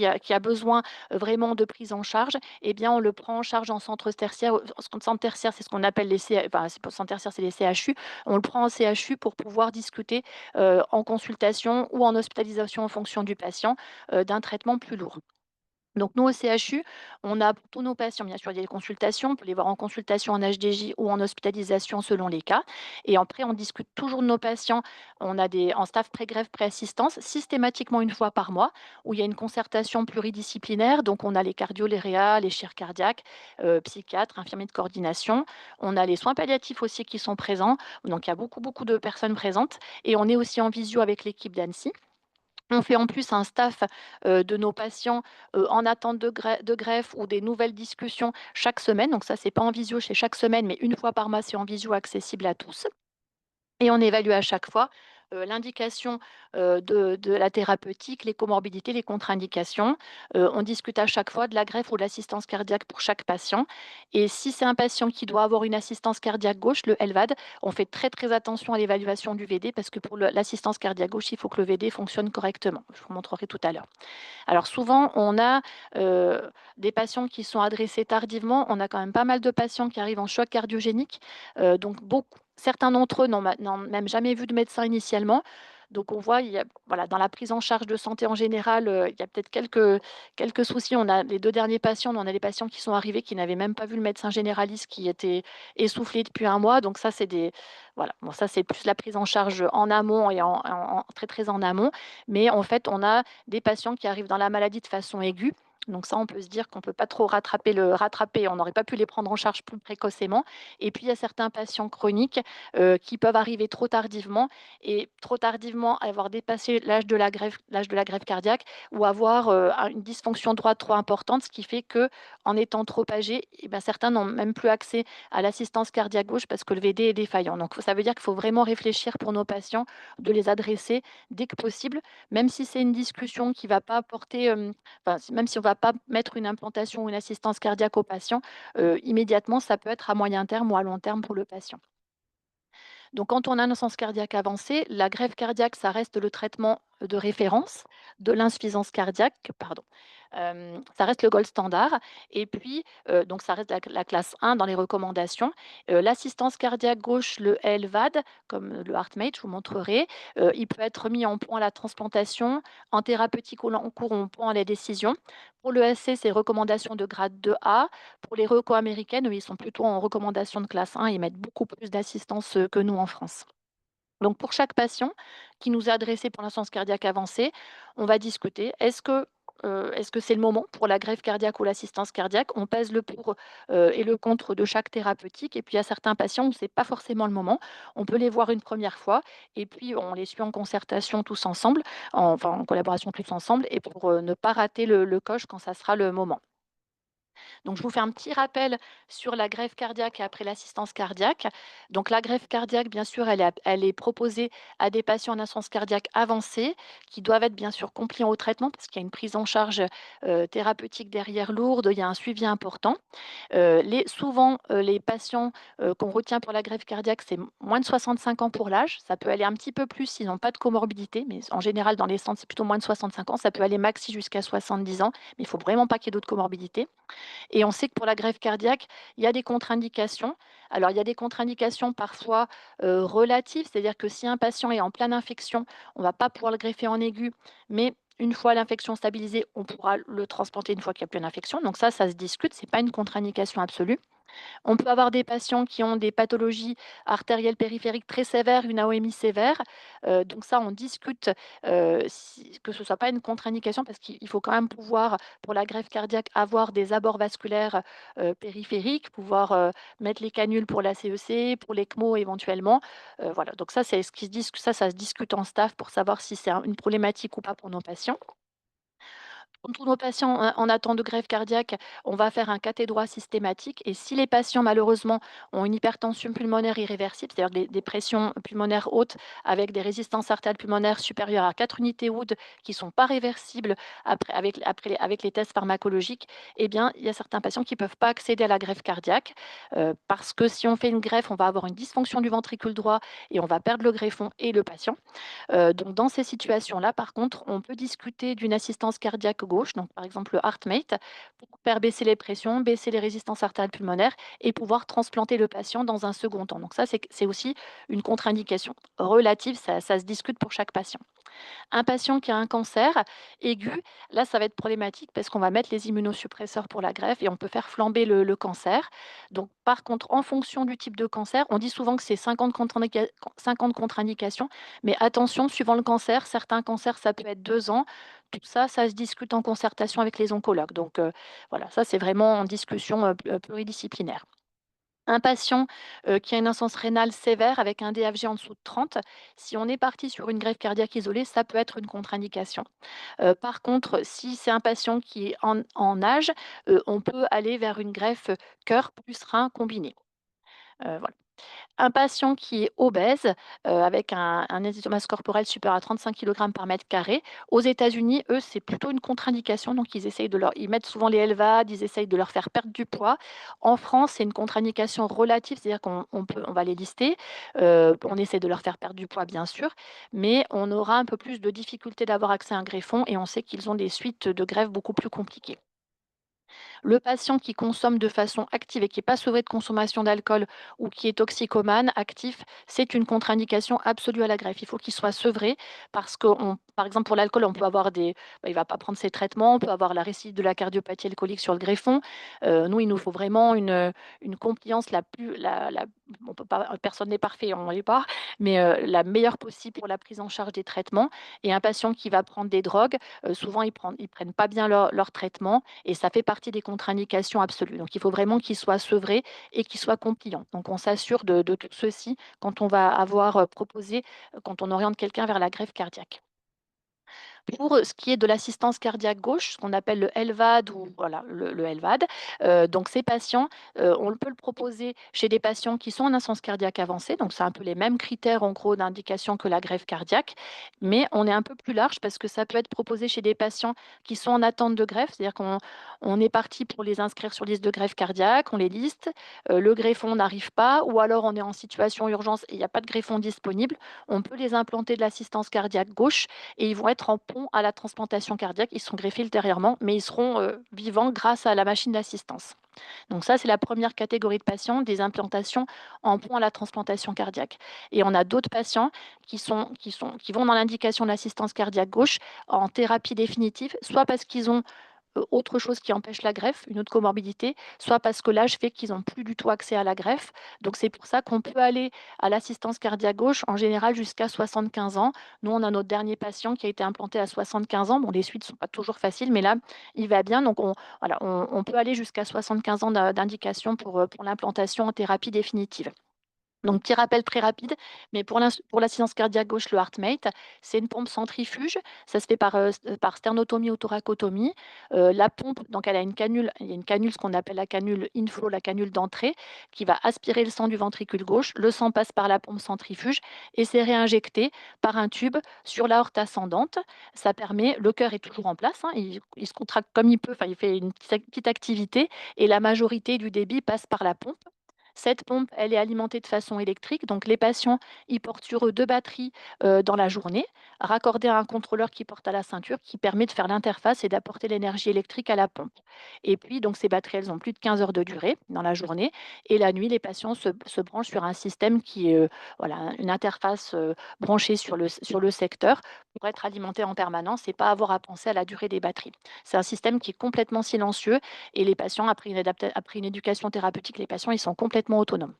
a besoin vraiment de prise en charge, eh bien, on le prend en charge en centre tertiaire. Centre tertiaire, c'est ce qu'on appelle les CH enfin, c'est pas centre tertiaire, c'est les CHU. On le prend en CHU pour pouvoir discuter, en consultation ou en hospitalisation en fonction du patient, d'un traitement plus lourd. Donc nous, au CHU, on a pour tous nos patients, bien sûr, il y a les consultations, on peut les voir en consultation en HDJ ou en hospitalisation selon les cas. Et après, on discute toujours de nos patients. On a en staff pré-greffe, pré-assistance, systématiquement une fois par mois, où il y a une concertation pluridisciplinaire. Donc on a les cardio, les réa, les chires cardiaques, psychiatres, infirmiers de coordination. On a les soins palliatifs aussi qui sont présents. Donc il y a beaucoup, beaucoup de personnes présentes. Et on est aussi en visio avec l'équipe d'Annecy. On fait en plus un staff, de nos patients, en attente de greffe ou des nouvelles discussions chaque semaine. Donc ça, c'est pas en visio, c'est chaque semaine, mais une fois par mois, c'est en visio accessible à tous. Et on évalue à chaque fois, l'indication, de la thérapeutique, les comorbidités, les contre-indications. On discute à chaque fois de la greffe ou de l'assistance cardiaque pour chaque patient et si c'est un patient qui doit avoir une assistance cardiaque gauche, le LVAD, on fait très, très attention à l'évaluation du VD parce que pour l'assistance cardiaque gauche, il faut que le VD fonctionne correctement. Je vous montrerai tout à l'heure. Alors souvent, on a, heu, des patients qui sont adressés tardivement. On a quand même pas mal de patients qui arrivent en choc cardiogénique, donc certains d'entre eux n'ont même jamais vu de médecin initialement. Donc on voit, il y a voilà, dans la prise en charge de santé en général, il y a peut-être quelques soucis. On a les 2 derniers patients, on a des patients qui sont arrivés qui n'avaient même pas vu le médecin généraliste, qui étaient essoufflés depuis un mois. Donc ça, c'est des voilà, bon ça, c'est plus la prise en charge en amont et très, très en amont. Mais en fait, on a des patients qui arrivent dans la maladie de façon aiguë Donc ça, on peut se dire qu'on peut pas trop rattraper, on n'aurait pas pu les prendre en charge plus précocement. Et puis il y a certains patients chroniques, qui peuvent arriver trop tardivement et trop tardivement avoir dépassé l'âge de la greffe cardiaque ou avoir, une dysfonction droite trop importante, ce qui fait que en étant trop âgés et ben, certains n'ont même plus accès à l'assistance cardiaque gauche parce que le VD est défaillant. Donc ça veut dire qu'il faut vraiment réfléchir pour nos patients, de les adresser dès que possible, même si c'est une discussion qui va pas apporter, enfin, même si on va pas mettre une implantation ou une assistance cardiaque au patient, immédiatement, ça peut être à moyen terme ou à long terme pour le patient. Donc quand on a une insuffisance cardiaque avancée, la greffe cardiaque, ça reste le traitement de référence de l'insuffisance cardiaque, pardon. Ça reste le gold standard et puis, donc ça reste la classe 1 dans les recommandations. L'assistance cardiaque gauche, le LVAD, comme le HeartMate, je vous montrerai, il peut être mis en point à la transplantation, en thérapeutique au long cours, en point à la décision. Pour le SC, c'est recommandation de grade 2A. Pour les recos américaines, eux, ils sont plutôt en recommandation de classe 1, ils mettent beaucoup plus d'assistance, que nous en France. Donc pour chaque patient qui nous est adressé pour l'insuffisance cardiaque avancée, on va discuter. Est-ce que c'est le moment pour la greffe cardiaque ou l'assistance cardiaque? On pèse le pour, et le contre de chaque thérapeutique et puis il y a certains patients où c'est pas forcément le moment. On peut les voir une première fois et puis on les suit en concertation tous ensemble, en collaboration tous ensemble et pour, ne pas rater le coche quand ça sera le moment. Donc, je vous fais un petit rappel sur la greffe cardiaque et après l'assistance cardiaque. Donc, la greffe cardiaque, bien sûr, elle est proposée à des patients en insuffisance cardiaque avancée qui doivent être bien sûr compliants au traitement parce qu'il y a une prise en charge thérapeutique derrière lourde, il y a un suivi important. Souvent, les patients qu'on retient pour la greffe cardiaque, c'est moins de 65 ans pour l'âge. Ça peut aller un petit peu plus s'ils n'ont pas de comorbidité, mais en général, dans les centres, c'est plutôt moins de 65 ans. Ça peut aller maxi jusqu'à 70 ans, mais il faut vraiment pas qu'il y ait d'autres comorbidités. Et on sait que pour la greffe cardiaque, il y a des contre-indications. Alors, il y a des contre-indications parfois relatives, c'est-à-dire que si un patient est en pleine infection, on ne va pas pouvoir le greffer en aigu, mais une fois l'infection stabilisée, on pourra le transplanter une fois qu'il y a pleine infection. Donc ça se discute, ce n'est pas une contre-indication absolue. On peut avoir des patients qui ont des pathologies artérielles périphériques très sévères, une AOMI sévère. Donc ça, on discute, que ce ne soit pas une contre-indication parce qu'il faut quand même pouvoir, pour la greffe cardiaque, avoir des abords vasculaires, périphériques, pouvoir, mettre les canules pour la CEC, pour l'ECMO éventuellement. Voilà, donc ça, c'est ce qui se disc ça se discute en staff pour savoir si c'est une problématique ou pas pour nos patients. Pour tous nos patients en attente de greffe cardiaque, on va faire un cathé droit systématique et si les patients malheureusement ont une hypertension pulmonaire irréversible, c'est-à-dire des pressions pulmonaires hautes avec des résistances artérielles pulmonaires supérieures à 4 unités Wood qui ne sont pas réversibles avec les tests pharmacologiques, eh bien, il y a certains patients qui ne peuvent pas accéder à la greffe cardiaque, parce que si on fait une greffe, on va avoir une dysfonction du ventricule droit et on va perdre le greffon et le patient. Donc dans ces situations-là, par contre, on peut discuter d'une assistance cardiaque gauche, donc par exemple le HeartMate, pour faire baisser les pressions, baisser les résistances artérielles pulmonaires et pouvoir transplanter le patient dans un second temps. Donc ça, c'est aussi une contre-indication relative, ça se discute pour chaque patient. Un patient qui a un cancer aigu, là, ça va être problématique parce qu'on va mettre les immunosuppresseurs pour la greffe et on peut faire flamber le cancer. Donc, par contre, en fonction du type de cancer, on dit souvent que c'est 50 contre-indications, mais attention, suivant le cancer, certains cancers, ça peut être 2 ans. Tout ça, ça se discute en concertation avec les oncologues. Donc, voilà, ça, c'est vraiment en discussion pluridisciplinaire. Un patient, qui a une insuffisance rénale sévère avec un DFG en dessous de 30, si on est parti sur une greffe cardiaque isolée, ça peut être une contre-indication. Par contre, si c'est un patient qui est en âge, on peut aller vers une greffe cœur plus rein combinée. Voilà. Un patient qui est obèse, avec un indice de masse corporelle supérieur à 35 kilogrammes par mètre carré, aux États-Unis, eux, c'est plutôt une contre-indication, donc ils mettent souvent les LVAD, ils essayent de leur faire perdre du poids. En France, c'est une contre-indication relative, c'est-à-dire on va les lister, on essaie de leur faire perdre du poids, bien sûr, mais on aura un peu plus de difficultés d'avoir accès à un greffon et on sait qu'ils ont des suites de greffe beaucoup plus compliquées. Le patient qui consomme de façon active et qui n'est pas sevré de consommation d'alcool ou qui est toxicomane, actif, c'est une contre-indication absolue à la greffe. Il faut qu'il soit sevré parce que, par exemple, pour l'alcool, on peut avoir il va pas prendre ses traitements, on peut avoir la récidive de la cardiopathie alcoolique sur le greffon. Nous, il nous faut vraiment une compliance la plus, on peut pas, personne n'est parfait, on l'est pas, mais la meilleure possible pour la prise en charge des traitements. Et un patient qui va prendre des drogues, souvent ils prennent pas bien leur traitement et ça fait partie des contre-indications absolues. Donc il faut vraiment qu'il soit sevré et qu'il soit compliant. Donc on s'assure de tout ceci quand on va avoir proposé, quand on oriente quelqu'un vers la greffe cardiaque. Pour, ce qui est de l'assistance cardiaque gauche, ce qu'on appelle le LVAD ou voilà, le LVAD, donc ces patients, on peut le proposer chez des patients qui sont en insuffisance cardiaque avancée, donc c'est un peu les mêmes critères en gros d'indication que la greffe cardiaque, mais on est un peu plus large parce que ça peut être proposé chez des patients qui sont en attente de greffe, c'est-à-dire qu'on est parti pour les inscrire sur liste de greffe cardiaque, on les liste, le greffon n'arrive pas ou alors on est en situation urgence et il n'y a pas de greffon disponible, on peut les implanter de l'assistance cardiaque gauche et ils vont être en pont à la transplantation cardiaque. Ils sont greffés ultérieurement, mais ils seront vivants grâce à la machine d'assistance. Donc ça, c'est la première catégorie de patients, des implantations en pont à la transplantation cardiaque. Et on a d'autres patients qui vont dans l'indication de l'assistance cardiaque gauche en thérapie définitive, soit parce qu'ils ont autre chose qui empêche la greffe, une autre comorbidité, soit parce que l'âge fait qu'ils n'ont plus du tout accès à la greffe. Donc c'est pour ça qu'on peut aller à l'assistance cardiaque gauche en général jusqu'à 75 ans. Nous, on a notre dernier patient qui a été implanté à 75 ans. Bon, les suites ne sont pas toujours faciles, mais là, il va bien. Donc voilà, on peut aller jusqu'à 75 ans d'indication pour l'implantation en thérapie définitive. Donc petit rappel très rapide, mais pour l'assistance cardiaque gauche, le HeartMate, c'est une pompe centrifuge. Ça se fait par sternotomie ou thoracotomie. La pompe, donc elle a une canule, il y a une canule, ce qu'on appelle la canule inflow, la canule d'entrée, qui va aspirer le sang du ventricule gauche. Le sang passe par la pompe centrifuge et c'est réinjecté par un tube sur l'aorte ascendante. Ça permet, le cœur est toujours en place, hein, il se contracte comme il peut, enfin il fait une petite activité et la majorité du débit passe par la pompe. Cette pompe, elle est alimentée de façon électrique, donc les patients, ils portent sur eux 2 batteries, dans la journée, raccordées à un contrôleur qui porte à la ceinture, qui permet de faire l'interface et d'apporter l'énergie électrique à la pompe. Et puis donc ces batteries, elles ont plus de 15 heures de durée dans la journée et la nuit, les patients se branchent sur un système qui est, voilà, une interface, branchée sur le secteur pour être alimenté en permanence et pas avoir à penser à la durée des batteries. C'est un système qui est complètement silencieux et les patients, après une éducation thérapeutique, les patients, ils sont complètement autonomes.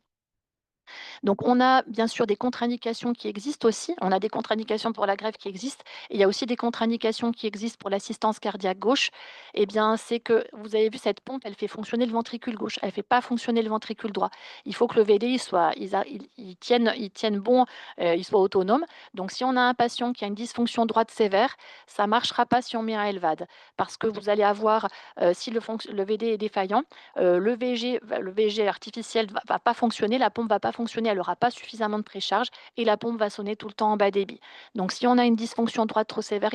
Donc on a bien sûr des contre-indications qui existent aussi. On a des contre-indications pour la greffe qui existent. Et il y a aussi des contre-indications qui existent pour l'assistance cardiaque gauche. Eh bien, c'est que vous avez vu cette pompe, elle fait fonctionner le ventricule gauche. Elle ne fait pas fonctionner le ventricule droit. Il faut que le VD il tienne bon, il soit autonome. Donc si on a un patient qui a une dysfonction droite sévère, ça ne marchera pas si on met un LVAD. Parce que vous allez avoir, si le VD est défaillant, le VG artificiel va pas fonctionner, la pompe va pas fonctionner, elle aura pas suffisamment de précharge et la pompe va sonner tout le temps en bas débit. Donc si on a une dysfonction droite trop sévère,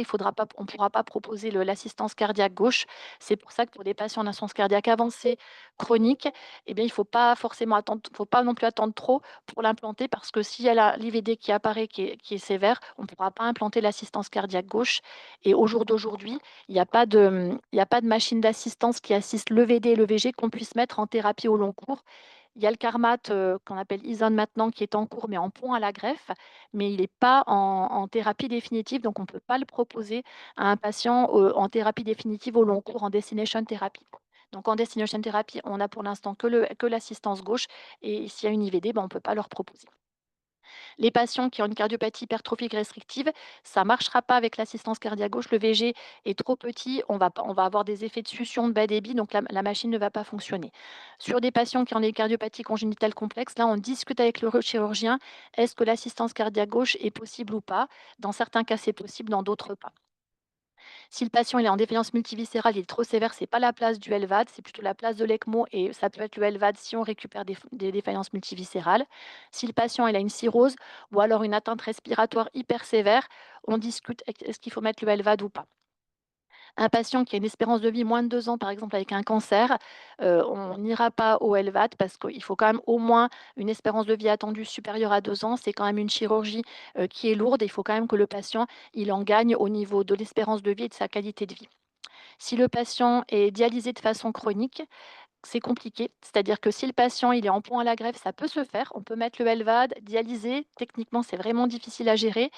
on pourra pas proposer l'assistance cardiaque gauche. C'est pour ça que pour des patients en insuffisance cardiaque avancée, chronique, eh bien, faut pas non plus attendre trop pour l'implanter parce que si elle a l'IVD qui apparaît, qui est sévère, on ne pourra pas implanter l'assistance cardiaque gauche et au jour d'aujourd'hui, il y a pas de machine d'assistance qui assiste le VD et le VG qu'on puisse mettre en thérapie au long cours. Il y a le Carmat, qu'on appelle Ison maintenant, qui est en cours, mais en pont à la greffe, mais il n'est pas en thérapie définitive, donc on ne peut pas le proposer à un patient, en thérapie définitive au long cours, en destination therapy. Donc en destination therapy, on a pour l'instant que l'assistance gauche et s'il y a une IVD, ben, on ne peut pas leur proposer. Les patients qui ont une cardiopathie hypertrophique restrictive, ça ne marchera pas avec l'assistance cardiaque gauche. Le VG est trop petit, on va avoir des effets de succion de bas débit, donc la machine ne va pas fonctionner. Sur des patients qui ont des cardiopathies congénitales complexes, là, on discute avec le chirurgien, est-ce que l'assistance cardiaque gauche est possible ou pas? Dans certains cas, c'est possible, dans d'autres pas. Si le patient il est en défaillance multiviscérale, il est trop sévère, c'est pas la place du LVAD, c'est plutôt la place de l'ECMO et ça peut être le LVAD si on récupère des défaillances multiviscérales. Si le patient il a une cirrhose ou alors une atteinte respiratoire hyper sévère, on discute est-ce qu'il faut mettre le LVAD ou pas. Un patient qui a une espérance de vie moins de 2 ans, par exemple avec un cancer, on n'ira pas au LVAD parce qu'il faut quand même au moins une espérance de vie attendue supérieure à 2 ans. C'est quand même une chirurgie, qui est lourde et il faut quand même que le patient, il en gagne au niveau de l'espérance de vie et de sa qualité de vie. Si le patient est dialysé de façon chronique, c'est compliqué. C'est-à-dire que si le patient, il est en pont à la greffe, ça peut se faire. On peut mettre le LVAD, dialyser. Techniquement, c'est vraiment difficile à gérer,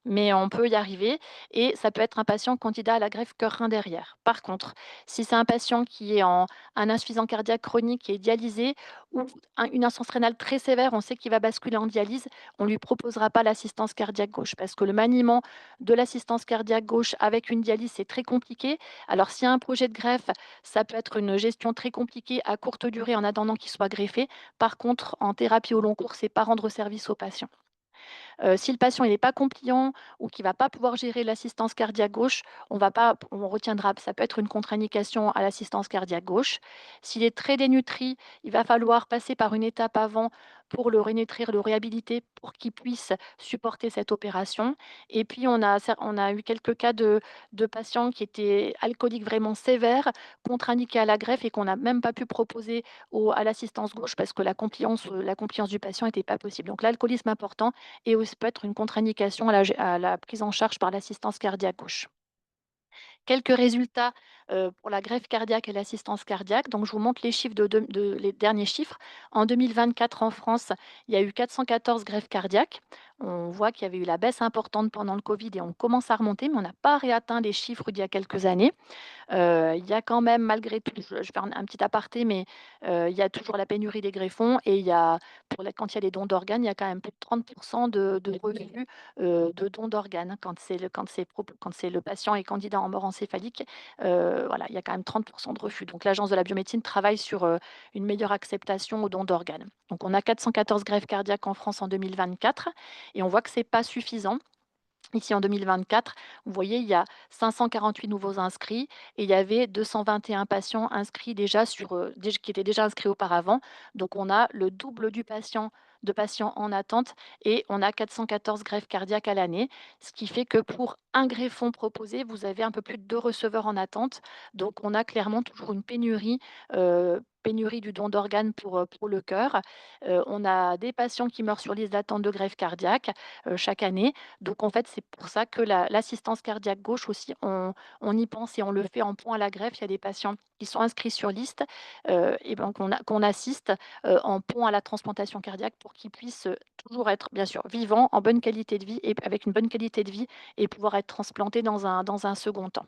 mais on peut y arriver et ça peut être un patient candidat à la greffe cœur-rein derrière. Par contre, si c'est un patient qui est en un insuffisant cardiaque chronique et dialysé ou une insuffisance rénale très sévère, on sait qu'il va basculer en dialyse, on ne lui proposera pas l'assistance cardiaque gauche parce que le maniement de l'assistance cardiaque gauche avec une dialyse, c'est très compliqué. Alors s'il y a un projet de greffe, ça peut être une gestion très compliquée à courte durée en attendant qu'il soit greffé. Par contre, en thérapie au long cours, c'est pas rendre service au patient. Si le patient il est pas compliant ou qu'il va pas pouvoir gérer l'assistance cardiaque gauche, on retiendra, ça peut être une contre-indication à l'assistance cardiaque gauche. S'il est très dénutri, il va falloir passer par une étape avant pour le rénutrir, le réhabiliter pour qu'il puisse supporter cette opération. Et puis on a eu quelques cas de patients qui étaient alcooliques vraiment sévères, contre-indiqués à la greffe et qu'on n'a même pas pu proposer à l'assistance gauche parce que la compliance du patient n'était pas possible. Donc l'alcoolisme important et aussi peut être une contre-indication à la prise en charge par l'assistance cardiaque gauche. Quelques résultats, pour la greffe cardiaque et l'assistance cardiaque. Donc je vous montre les chiffres les derniers chiffres. En 2024 en France, il y a eu 414 greffes cardiaques. On voit qu'il y avait eu la baisse importante pendant le covid et on commence à remonter, mais on n'a pas réatteint les chiffres d'il y a quelques années. Il y a quand même malgré tout, je vais faire un petit aparté, mais il y a toujours la pénurie des greffons et il y a quand il y a des dons d'organes, il y a quand même plus de 30 de refus, de dons d'organes. Quand c'est le patient est candidat en mort encéphalique, voilà, il y a quand même 30 de refus. Donc l'Agence de la biomédecine travaille sur, une meilleure acceptation aux dons d'organes. Donc on a 414 greffes cardiaques en France en 2024 et on voit que c'est pas suffisant. Ici, en 2024, vous voyez, il y a 548 nouveaux inscrits et il y avait 221 patients inscrits déjà qui étaient déjà inscrits auparavant. Donc, on a le double de patients en attente et on a 414 greffes cardiaques à l'année, ce qui fait que pour un greffon proposé, vous avez un peu plus de 2 receveurs en attente. Donc, on a clairement toujours une pénurie du don d'organes pour le cœur. On a des patients qui meurent sur liste d'attente de greffe cardiaque chaque année. Donc en fait, c'est pour ça que l'assistance cardiaque gauche aussi, on y pense et on le fait en point à la greffe. Il y a des patients qui sont inscrits sur liste, et ben qu'on assiste, en pont à la transplantation cardiaque pour qu'ils puissent, toujours être bien sûr vivants, en bonne qualité de vie et avec une bonne qualité de vie et pouvoir être transplantés dans un second temps.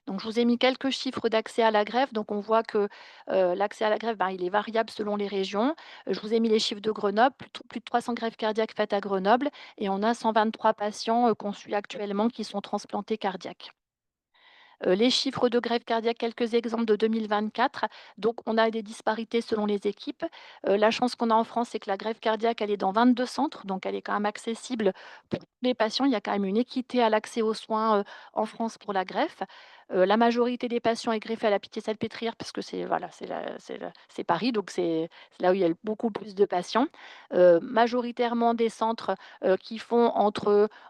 Donc je vous ai mis quelques chiffres d'accès à la greffe. Donc on voit que, l'accès à la greffe, ben, il est variable selon les régions. Je vous ai mis les chiffres de Grenoble, plus de 300 greffes cardiaques faites à Grenoble et on a 123 patients, qu'on suit actuellement qui sont transplantés cardiaques. Les chiffres de greffe cardiaque, quelques exemples de 2024. Donc on a des disparités selon les équipes. La chance qu'on a en France, c'est que la greffe cardiaque, elle est dans 22 centres, donc elle est quand même accessible pour tous les patients. Il y a quand même une équité à l'accès aux soins, en France pour la greffe. La majorité des patients est greffée à la Pitié-Salpêtrière parce que c'est voilà, c'est Paris, donc c'est là où il y a beaucoup plus de patients. Majoritairement des centres, qui font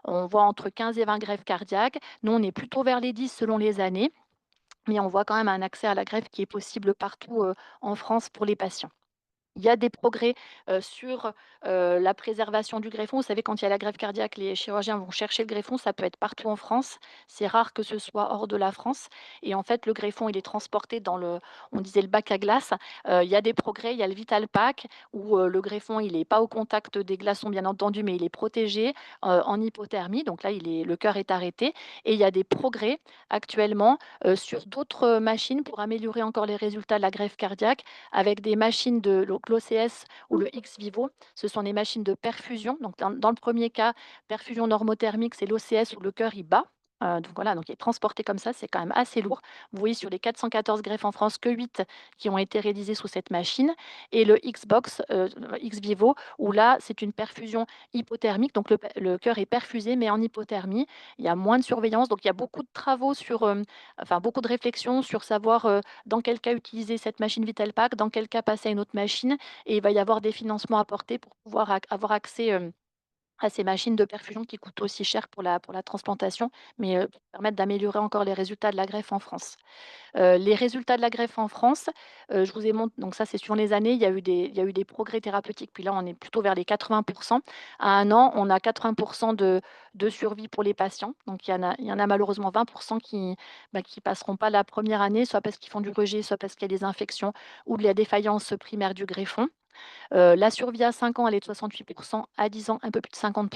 on voit entre 15 et 20 greffes cardiaques. Nous, on est plutôt vers les 10 selon les années, mais on voit quand même un accès à la greffe qui est possible partout, en France pour les patients. Il y a des progrès, sur, la préservation du greffon. Vous savez, quand il y a la greffe cardiaque, les chirurgiens vont chercher le greffon, ça peut être partout en France. C'est rare que ce soit hors de la France et en fait, le greffon, il est transporté on disait le bac à glace. Il y a des progrès, il y a le Vitalpack où, le greffon, il est pas au contact des glaçons, bien entendu, mais il est protégé, en hypothermie. Donc là, le cœur est arrêté et il y a des progrès actuellement, sur d'autres, machines pour améliorer encore les résultats de la greffe cardiaque avec des machines de l'OCS ou le X Vivo. Ce sont des machines de perfusion. Donc dans le premier cas, perfusion normothermique, c'est l'OCS où le cœur il bat. Donc voilà, donc il est transporté comme ça, c'est quand même assez lourd. Vous voyez sur les 414 greffes en France, que 8 qui ont été réalisées sous cette machine et le Xbox, X Vivo où là, c'est une perfusion hypothermique, donc le cœur est perfusé mais en hypothermie. Il y a moins de surveillance, donc il y a beaucoup de travaux enfin beaucoup de réflexions sur savoir, dans quel cas utiliser cette machine Vitalpack, dans quel cas passer à une autre machine et il va y avoir des financements apportés pour pouvoir avoir accès, à ces machines de perfusion qui coûtent aussi cher pour la transplantation, mais qui permettent d'améliorer encore les résultats de la greffe en France. Les résultats de la greffe en France, je vous ai mont donc ça, c'est sur les années, il y a eu des progrès thérapeutiques, puis là, on est plutôt vers les 80. À 1 an, on a 80 de survie pour les patients, donc il y en a malheureusement 20 qui, qui passeront pas la première année, soit parce qu'ils font du rejet, soit parce qu'il y a des infections ou de la défaillance primaire du greffon. La survie à 5 ans, elle est de 68, à 10 ans, un peu plus de 50,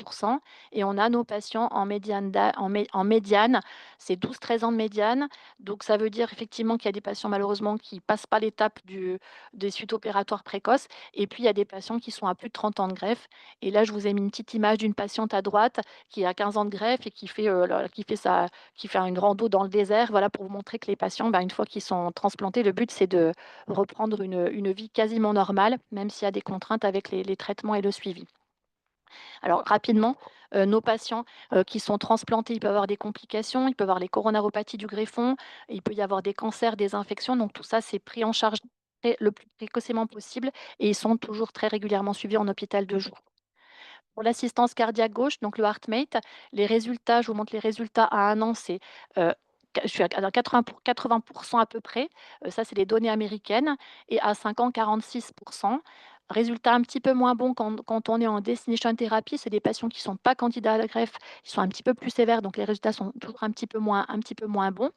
et on a nos patients en médiane, c'est 12-13 ans de médiane. Donc ça veut dire effectivement qu'il y a des patients malheureusement qui passent pas l'étape des suites opératoires précoces, et puis il y a des patients qui sont à plus de 30 ans de greffe. Et là, je vous ai mis une petite image d'une patiente à droite qui a 15 ans de greffe et qui fait une rando dans le désert, voilà, pour vous montrer que les patients, une fois qu'ils sont transplantés, le but c'est de reprendre une vie quasiment normale, même s'il y a des contraintes avec les traitements et le suivi. Alors rapidement, nos patients, qui sont transplantés, ils peuvent avoir des complications, ils peuvent avoir les coronaropathies du greffon, il peut y avoir des cancers, des infections, donc tout ça, c'est pris en charge le plus précocement possible, et ils sont toujours très régulièrement suivis en hôpital de jour. Pour l'assistance cardiaque gauche, donc le HeartMate, les résultats, je vous montre les résultats à 1 an, c'est, je suis à 80 à peu près, ça c'est les données américaines, et à 5 ans, 46. Résultat un petit peu moins bon quand on est en destination thérapie, c'est des patients qui ne sont pas candidats à la greffe, ils sont un petit peu plus sévères, donc les résultats sont toujours un petit peu moins bons.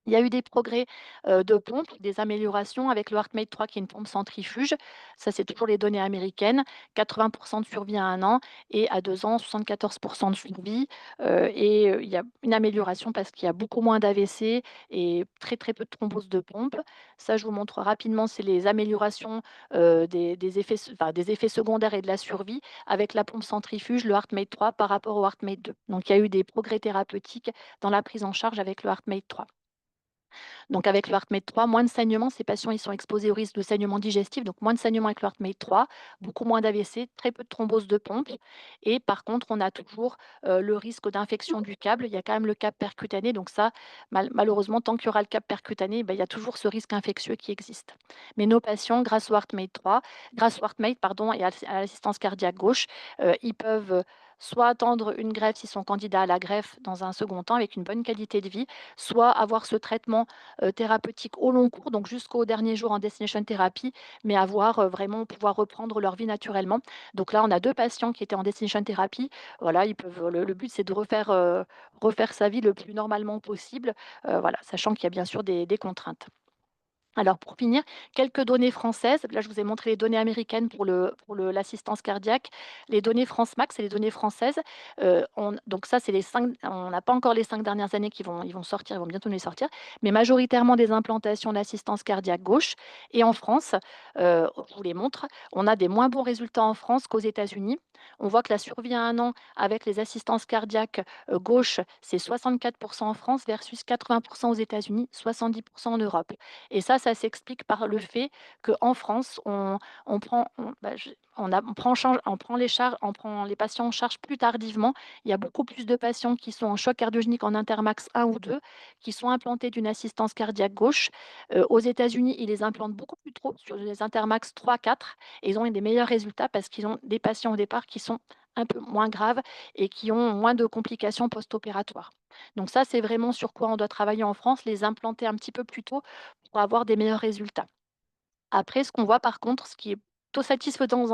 Il y a eu des progrès, de pompe, des améliorations avec le HeartMate 3 qui est une pompe centrifuge. Ça, c'est toujours les données américaines. 80 de survie à 1 an, et à 2 ans, 74 de survie, il y a une amélioration parce qu'il y a beaucoup moins d'AVC et très, très peu de thrombose de pompe. Ça, je vous montre rapidement, c'est les améliorations, des effets secondaires et de la survie avec la pompe centrifuge, le HeartMate 3 par rapport au HeartMate 2. Donc il y a eu des progrès thérapeutiques dans la prise en charge avec le HeartMate 3. Donc avec le HeartMate 3, moins de saignements. Ces patients, ils sont exposés au risque de saignement digestif, donc moins de saignements avec le HeartMate 3, beaucoup moins d'AVC, très peu de thrombose de pompe. Et par contre, on a toujours le risque d'infection du câble. Il y a quand même le câble percutané, donc ça, malheureusement, tant qu'il y aura le câble percutané, il y a toujours ce risque infectieux qui existe. Mais nos patients, grâce au HeartMate, pardon, et à l'assistance cardiaque gauche, ils peuvent soit attendre une greffe s'ils sont candidats à la greffe dans un second temps avec une bonne qualité de vie, soit avoir ce traitement thérapeutique au long cours, donc jusqu'au dernier jour en destination thérapie, mais avoir, vraiment pouvoir reprendre leur vie naturellement. Donc là, on a 2 patients qui étaient en destination thérapie. Voilà, ils peuvent le but, c'est de refaire sa vie le plus normalement possible, voilà, sachant qu'il y a bien sûr des contraintes. Alors pour finir, quelques données françaises. Là, je vous ai montré les données américaines pour l'assistance cardiaque. Les données France Max, c'est les données françaises. Donc ça, c'est les 5. On n'a pas encore les 5 dernières années ils vont sortir, ils vont bientôt nous les sortir, mais majoritairement des implantations d'assistance cardiaque gauche. Et en France, je vous les montre, on a des moins bons résultats en France qu'aux États-Unis. On voit que la survie à 1 an avec les assistances cardiaques, gauche, c'est 64 en France versus 80 aux États-Unis, 70 en Europe. Et ça s'explique par le fait qu'en France, on prend on bah, je on prend en charge on prend les patients en charge plus tardivement. Il y a beaucoup plus de patients qui sont en choc cardiogénique en Intermax 1 ou 2, qui sont implantés d'une assistance cardiaque gauche. Aux États-Unis, ils les implantent beaucoup plus tôt sur les Intermax 3-4, et ils ont eu des meilleurs résultats parce qu'ils ont des patients au départ qui sont un peu moins graves et qui ont moins de complications post-opératoires. Donc ça, c'est vraiment sur quoi on doit travailler en France, les implanter un petit peu plus tôt pour avoir des meilleurs résultats. Après, ce qu'on voit par contre, ce qui est plutôt satisfaisant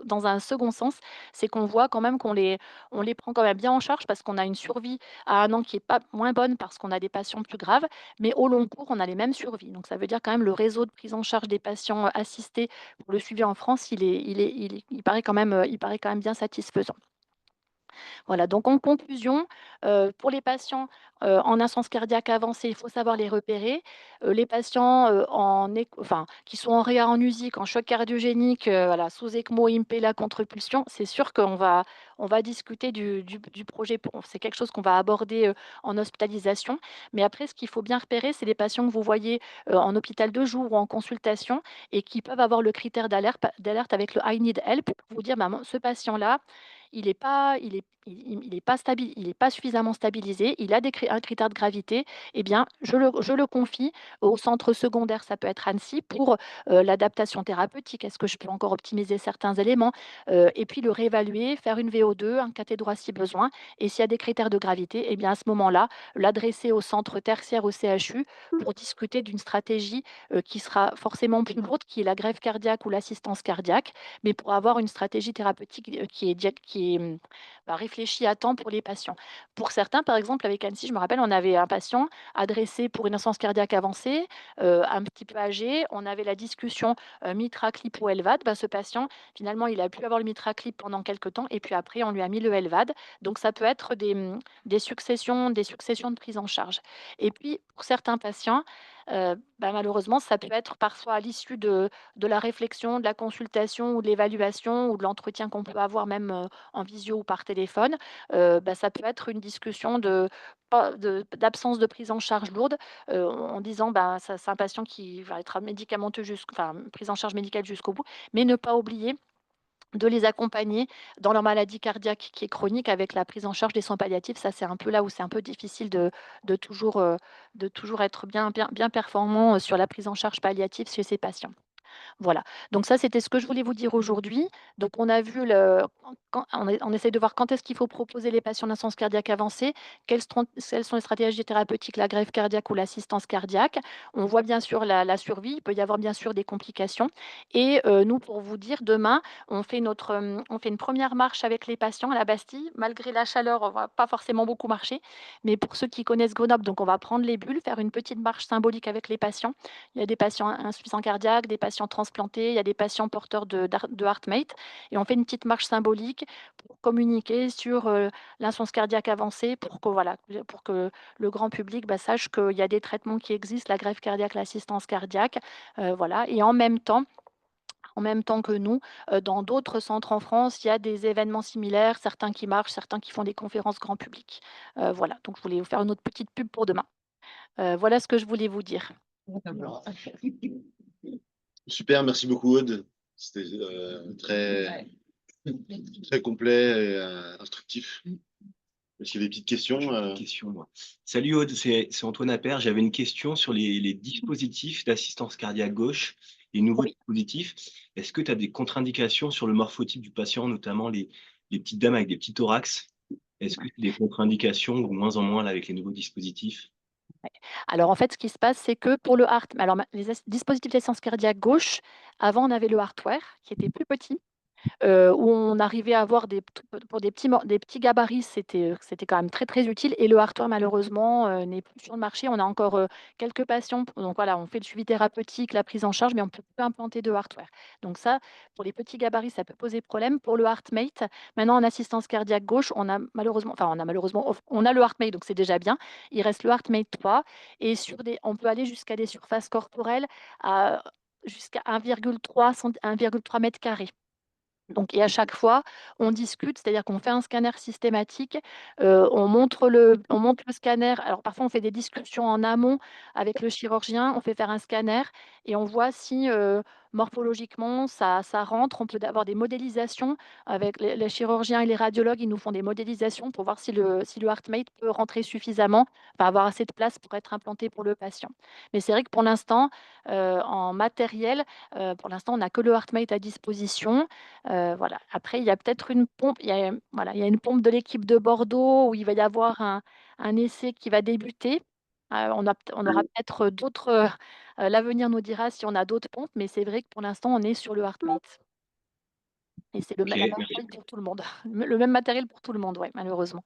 dans un second sens, c'est qu'on voit quand même on les prend quand même bien en charge parce qu'on a une survie à 1 an qui est pas moins bonne parce qu'on a des patients plus graves, mais au long cours, on a les mêmes survies. Donc ça veut dire quand même le réseau de prise en charge des patients, assistés pour le suivi en France, il paraît quand même bien satisfaisant. Voilà, donc en conclusion, pour les patients, en insuffisance cardiaque avancée, il faut savoir les repérer. Les patients, qui sont en réa en USIC, en choc cardiogénique, voilà, sous ECMO, Impella, contre-pulsion, c'est sûr on va discuter du projet c'est quelque chose qu'on va aborder, en hospitalisation. Mais après, ce qu'il faut bien repérer, c'est les patients que vous voyez, en hôpital de jour ou en consultation et qui peuvent avoir le critère d'alerte avec le «I need help», pour vous dire: «Bah, ce patient-là, il est pas il est il est pas suffisamment stabilisé, il a un critère de gravité, eh bien, je le confie au centre secondaire, ça peut être Annecy, pour, l'adaptation thérapeutique. Est-ce que je peux encore optimiser certains éléments? Et puis le réévaluer, faire une VO2, un cathéter droit si besoin, et s'il y a des critères de gravité, eh bien, à ce moment-là, l'adresser au centre tertiaire, au CHU, pour discuter d'une stratégie, qui sera forcément plus lourde, qui est la greffe cardiaque ou l'assistance cardiaque, mais pour avoir une stratégie thérapeutique, qui est, réfléchie à temps pour les patients. Pour certains, par exemple, avec Annecy, je me rappelle, on avait un patient adressé pour une insuffisance cardiaque avancée, un petit peu âgé. On avait la discussion, Mitra-Clip ou LVAD. Bah, ce patient, finalement, il a pu avoir le Mitra-Clip pendant quelque temps et puis après, on lui a mis le LVAD. Donc ça peut être des successions de prise en charge. Et puis, pour certains patients, malheureusement, ça peut être parfois à l'issue de la réflexion, de la consultation ou de l'évaluation ou de l'entretien qu'on peut avoir même, en visio ou par téléphone, ça peut être une discussion d'absence de prise en charge lourde, en disant: Ça c'est un patient qui va être médicamenteux prise en charge médicale jusqu'au bout», mais ne pas oublier de les accompagner dans leur maladie cardiaque qui est chronique avec la prise en charge des soins palliatifs. Ça, c'est un peu là où c'est un peu difficile de toujours, de toujours être bien performant, sur la prise en charge palliative chez ces patients. Voilà, donc ça, c'était ce que je voulais vous dire aujourd'hui. Donc on a vu on essaye de voir quand est-ce qu'il faut proposer les patients d'insuffisance cardiaque avancée, quelles sont les stratégies thérapeutiques, la greffe cardiaque ou l'assistance cardiaque. On voit bien sûr la survie, il peut y avoir bien sûr des complications et nous, pour vous dire, demain, on fait une première marche avec les patients à la Bastille. Malgré la chaleur, on va pas forcément beaucoup marcher, mais pour ceux qui connaissent Grenoble, donc on va prendre les bulles, faire une petite marche symbolique avec les patients. Il y a des patients insuffisants cardiaques, des patients transplantés, il y a des patients porteurs de HeartMate et on fait une petite marche symbolique pour communiquer sur, l'insuffisance cardiaque avancée pour que voilà, pour que le grand public, sache qu'il y a des traitements qui existent, la greffe cardiaque, l'assistance cardiaque, voilà et en même temps que nous, dans d'autres centres en France, il y a des événements similaires, certains qui marchent, certains qui font des conférences grand public. Voilà, donc je voulais vous faire une autre petite pub pour demain. Voilà ce que je voulais vous dire. D'accord. Super, merci beaucoup, Aude. C'était Ouais. très complet et instructif. Mmh. Est-ce qu'il y a des petites questions? Question, moi. Salut Aude, c'est Antoine Appert. J'avais une question sur les dispositifs d'assistance cardiaque gauche, les nouveaux Oui. dispositifs. Est-ce que tu as des contre-indications sur le morphotype du patient, notamment les petites dames avec des petits thorax? Est-ce que c'est des contre-indications ou moins en moins là, avec les nouveaux dispositifs? Alors en fait, ce qui se passe, c'est que pour le alors les dispositifs d'assistance cardiaque gauche, avant on avait le hardware qui était plus petit. Où on arrivait à avoir pour des petits gabarits, c'était quand même très, très utile et le hardware malheureusement, n'est plus sur le marché. On a encore, quelques patients donc voilà, on fait le suivi thérapeutique, la prise en charge, mais on ne peut plus implanter de hardware. Donc ça, pour les petits gabarits, ça peut poser problème. Pour le HeartMate, maintenant en assistance cardiaque gauche, on a le HeartMate, donc c'est déjà bien. Il reste le HeartMate 3 et on peut aller jusqu'à des surfaces corporelles à jusqu'à 1,3 mètres carrés. Donc et à chaque fois, on discute, c'est-à-dire qu'on fait un scanner systématique, on montre le scanner. Alors parfois, on fait des discussions en amont avec le chirurgien, on fait faire un scanner et on voit si, morphologiquement ça rentre. On peut avoir des modélisations avec les chirurgiens et les radiologues, ils nous font des modélisations pour voir si le HeartMate peut rentrer suffisamment, enfin avoir assez de place pour être implanté pour le patient. Mais c'est vrai que pour l'instant, en matériel, pour l'instant, on n'a que le HeartMate à disposition. Voilà. Après, il y a peut-être une pompe, il y a une pompe de l'équipe de Bordeaux où il va y avoir un essai qui va débuter. On aura peut-être d'autres, l'avenir nous dira si on a d'autres pompes, mais c'est vrai que pour l'instant, on est sur le HeartMate et c'est Ok, la même merci. taille pour tout le monde. Le même matériel pour tout le monde, ouais, malheureusement.